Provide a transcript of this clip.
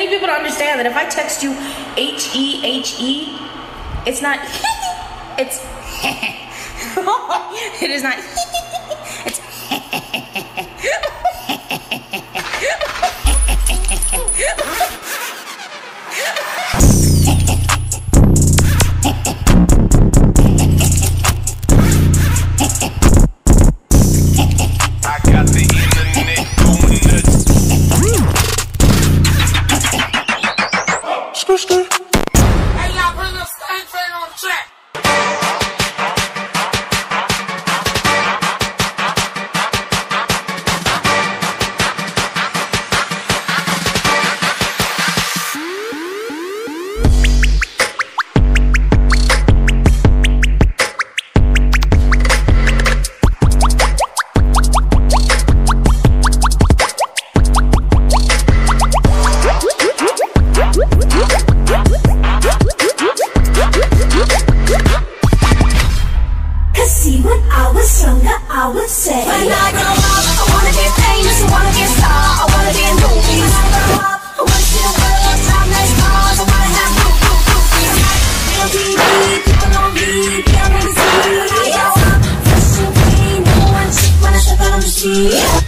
need people to understand that if I text you H-E-H-E, it's not it's it is not it's I got the internet going nuts. Hey, y'all bring up Stain Fan on the track. See, when I was younger, I would say, when I grow up, I wanna be famous, I wanna be a star, I wanna be in movies. When I grow up, I wanna see the world, drive nice cars, I wanna have real TV, people on me, be on the TV. When I grow up, fresh and clean, no one cheap when I step out on the scene.